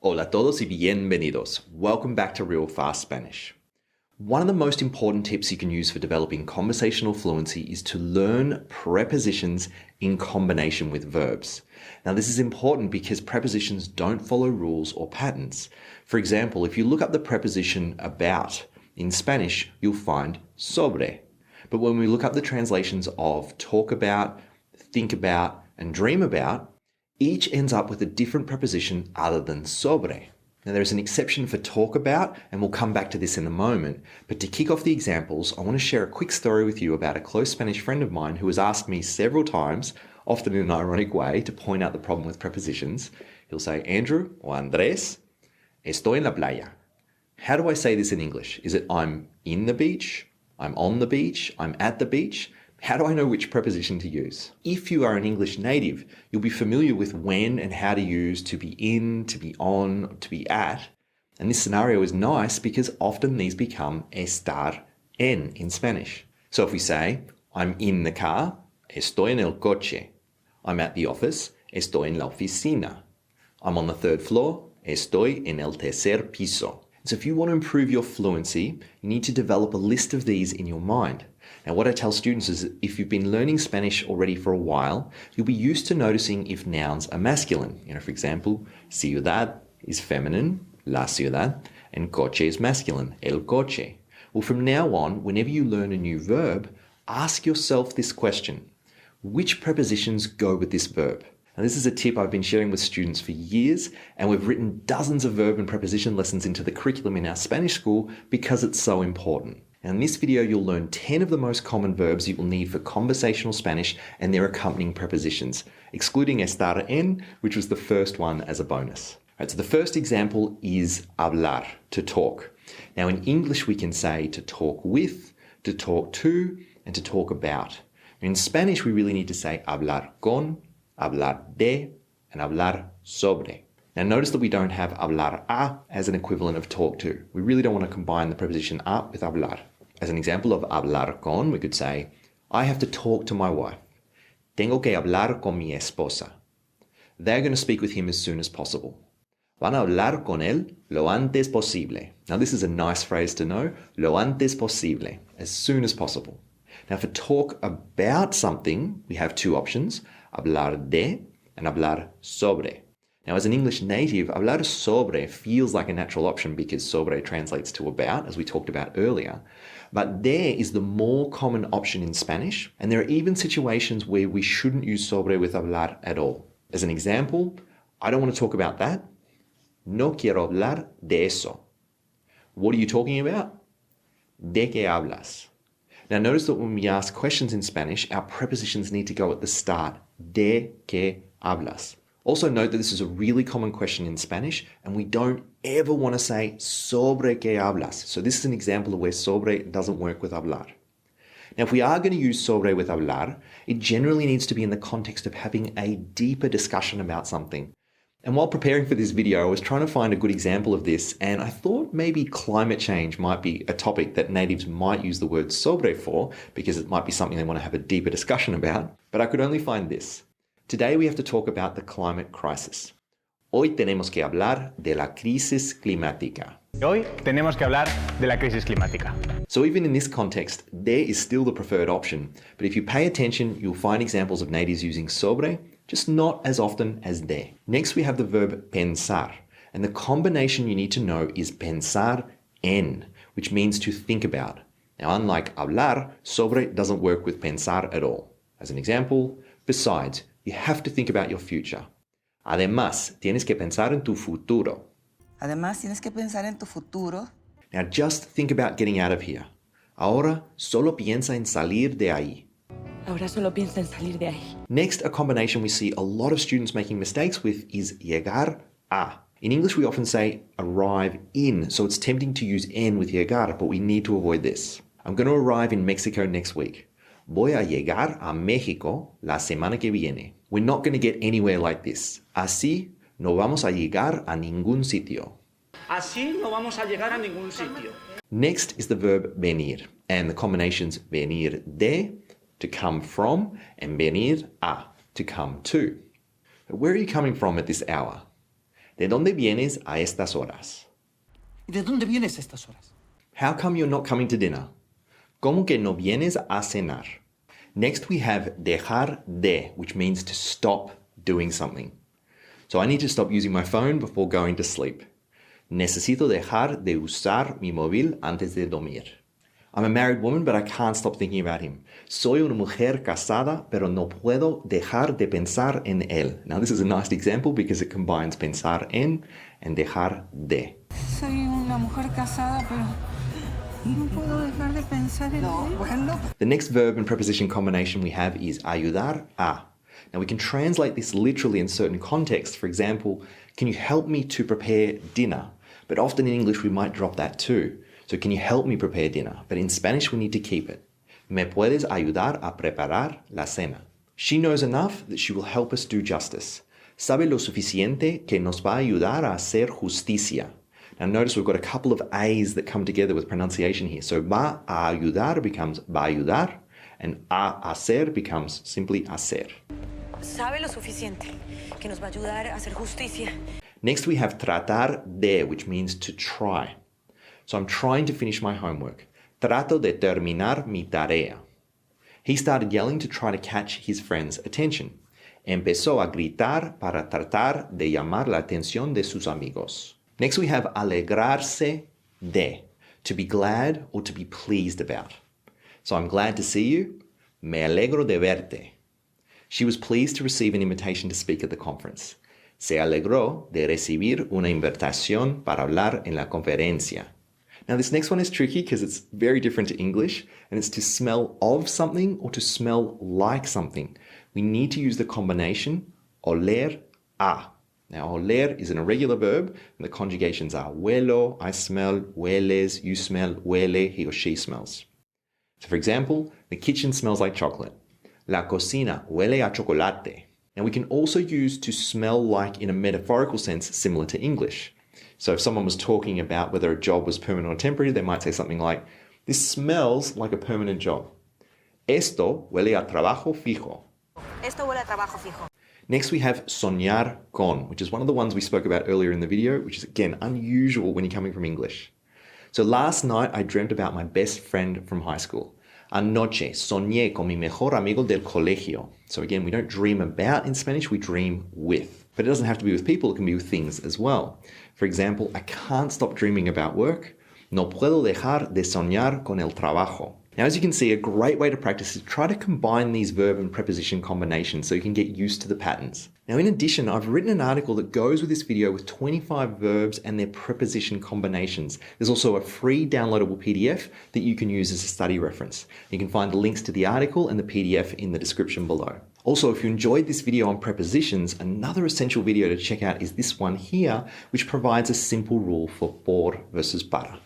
Hola a todos y bienvenidos. Welcome back to Real Fast Spanish. One of the most important tips you can use for developing conversational fluency is to learn prepositions in combination with verbs. Now, this is important because prepositions don't follow rules or patterns. For example, if you look up the preposition about in Spanish, you'll find sobre. But when we look up the translations of talk about, think about, and dream about, each ends up with a different preposition other than sobre. Now, there is an exception for talk about, and we'll come back to this in a moment. But to kick off the examples, I want to share a quick story with you about a close Spanish friend of mine who has asked me several times, often in an ironic way, to point out the problem with prepositions. He'll say, Andrew or Andrés, estoy en la playa. How do I say this in English? Is it I'm in the beach, I'm on the beach, I'm at the beach? How do I know which preposition to use? If you are an English native, you'll be familiar with when and how to use to be in, to be on, to be at. And this scenario is nice because often these become estar en Spanish. So if we say, I'm in the car, estoy en el coche. I'm at the office, estoy en la oficina. I'm on the third floor, estoy en el tercer piso. So if you want to improve your fluency, you need to develop a list of these in your mind. Now, what I tell students is if you've been learning Spanish already for a while, you'll be used to noticing if nouns are masculine. For example, ciudad is feminine, la ciudad, and coche is masculine, el coche. Well, from now on, whenever you learn a new verb, ask yourself this question. Which prepositions go with this verb? Now, this is a tip I've been sharing with students for years, and we've written dozens of verb and preposition lessons into the curriculum in our Spanish school because it's so important. Now, in this video, you'll learn 10 of the most common verbs you will need for conversational Spanish and their accompanying prepositions, excluding estar en, which was the first one as a bonus. So the first example is hablar, to talk. Now, in English, we can say to talk with, to talk to, and to talk about. In Spanish, we really need to say hablar con, hablar de, and hablar sobre. Now notice that we don't have hablar a as an equivalent of talk to. We really don't want to combine the preposition a with hablar. As an example of hablar con, we could say, I have to talk to my wife. Tengo que hablar con mi esposa. They're going to speak with him as soon as possible. Van a hablar con él lo antes posible. Now this is a nice phrase to know, lo antes posible, as soon as possible. Now for talk about something, we have two options, hablar de and hablar sobre. Now, as an English native, hablar sobre feels like a natural option because sobre translates to about, as we talked about earlier. But de is the more common option in Spanish, and there are even situations where we shouldn't use sobre with hablar at all. As an example, I don't want to talk about that. No quiero hablar de eso. What are you talking about? ¿De qué hablas? Now, notice that when we ask questions in Spanish, our prepositions need to go at the start. ¿De qué hablas? Also note that this is a really common question in Spanish, and we don't ever want to say sobre qué hablas. So this is an example of where sobre doesn't work with hablar. Now, if we are going to use sobre with hablar, it generally needs to be in the context of having a deeper discussion about something. And while preparing for this video, I was trying to find a good example of this, and I thought maybe climate change might be a topic that natives might use the word sobre for, because it might be something they want to have a deeper discussion about, but I could only find this. Today we have to talk about the climate crisis. Hoy tenemos que hablar de la crisis climática. Hoy tenemos que hablar de la crisis climática. So even in this context, de is still the preferred option, but if you pay attention, you'll find examples of natives using sobre, just not as often as de. Next we have the verb pensar, and the combination you need to know is pensar en, which means to think about. Now, unlike hablar, sobre doesn't work with pensar at all. As an example, besides, you have to think about your future. Además, tienes que pensar en tu futuro. Además, tienes que pensar en tu futuro. Now just think about getting out of here. Ahora solo piensa en salir de ahí. Ahora solo piensa en salir de ahí. Next, a combination we see a lot of students making mistakes with is llegar a. In English, we often say arrive in, so it's tempting to use en with llegar, but we need to avoid this. I'm going to arrive in Mexico next week. Voy a llegar a México la semana que viene. We're not going to get anywhere like this. Así no vamos a llegar a ningún sitio. Así no vamos a llegar a ningún sitio. Next is the verb venir, and the combinations venir de, to come from, and venir a, to come to. Where are you coming from at this hour? ¿De dónde vienes a estas horas? ¿Y de dónde vienes a estas horas? How come you're not coming to dinner? ¿Cómo que no vienes a cenar? Next we have dejar de, which means to stop doing something. So I need to stop using my phone before going to sleep. Necesito dejar de usar mi móvil antes de dormir. I'm a married woman, but I can't stop thinking about him. Soy una mujer casada, pero no puedo dejar de pensar en él. Now, this is a nice example because it combines pensar en and dejar de. Soy una mujer casada, pero no puedo dejar de pensar en él. Bueno, The next verb and preposition combination we have is ayudar a. Now, we can translate this literally in certain contexts. For example, can you help me to prepare dinner? But often in English, we might drop that too. So can you help me prepare dinner? But in Spanish, we need to keep it. ¿Me puedes ayudar a preparar la cena? She knows enough that she will help us do justice. Sabe lo suficiente que nos va a ayudar a hacer justicia. Now notice we've got a couple of A's that come together with pronunciation here. So va a ayudar becomes va a ayudar, and a hacer becomes simply hacer. Sabe lo suficiente que nos va a ayudar a hacer justicia. Next we have tratar de, which means to try. So I'm trying to finish my homework. Trato de terminar mi tarea. He started yelling to try to catch his friend's attention. Empezó a gritar para tratar de llamar la atención de sus amigos. Next we have alegrarse de, to be glad or to be pleased about. So I'm glad to see you. Me alegro de verte. She was pleased to receive an invitation to speak at the conference. Se alegró de recibir una invitación para hablar en la conferencia. Now this next one is tricky because it's very different to English, and it's to smell of something or to smell like something. We need to use the combination oler a. Now oler is an irregular verb, and the conjugations are huelo, I smell, hueles, you smell, huele, he or she smells. So for example, the kitchen smells like chocolate. La cocina huele a chocolate. Now we can also use to smell like in a metaphorical sense similar to English. So if someone was talking about whether a job was permanent or temporary, they might say something like, this smells like a permanent job. Esto huele a trabajo fijo. Esto huele a trabajo fijo. Next we have soñar con, which is one of the ones we spoke about earlier in the video, which is again unusual when you're coming from English. So last night I dreamt about my best friend from high school. Anoche soñé con mi mejor amigo del colegio. So again, we don't dream about in Spanish, we dream with. But it doesn't have to be with people, it can be with things as well. For example, I can't stop dreaming about work. No puedo dejar de soñar con el trabajo. Now, as you can see, a great way to practice is try to combine these verb and preposition combinations so you can get used to the patterns. Now, in addition, I've written an article that goes with this video with 25 verbs and their preposition combinations. There's also a free downloadable PDF that you can use as a study reference. You can find the links to the article and the PDF in the description below. Also, if you enjoyed this video on prepositions, another essential video to check out is this one here, which provides a simple rule for por versus para.